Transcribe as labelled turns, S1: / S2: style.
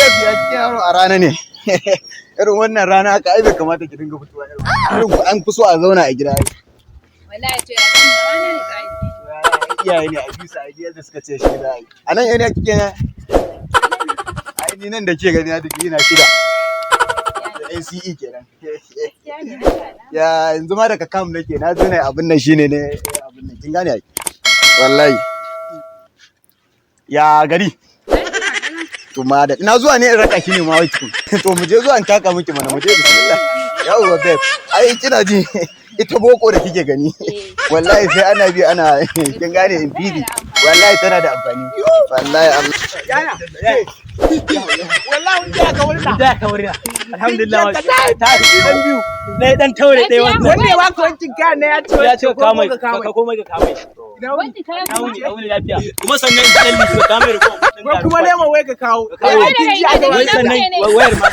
S1: Babe ya ki yaro a rana ne. Irin wannan rana haka ai bai kamata ki dinga fitowa irin an fi so a zauna a gida.
S2: Wallahi to ya zan rana ne ka aiki.
S1: Iyaye ne a bisa idea da suka ce shi da ai. A nan yana kike ne? Ai ni nan da ke gani na digiri na shida. Da NCE kenan. Ya yanzu ma daga kam nake na zo ne abin nan shine ne abin nan kin gane ai. Wallahi. Ya gari. To ma da ina zuwa ne in raka ki ne ma wai to mu je zuwa in taka miki mana mu je bismillah. Yawwa babe. Ai kina ji ita boko da kike gani wallahi sai ana bi ana kin gane in bibi wallahi tana da amfani wallahi Allah
S3: yana wallahi da ka wurin alhamdulillah ta dan biyu ne dan taure dai wannan wanne wa ko wankin ka ne ya ce ka mai ka komai ka kamai
S2: Wanda ka yi
S3: wani lafiya kuma sannan dan liti ka kamai ko
S4: kuma lemon wai ka kawo
S3: sannan wayar ma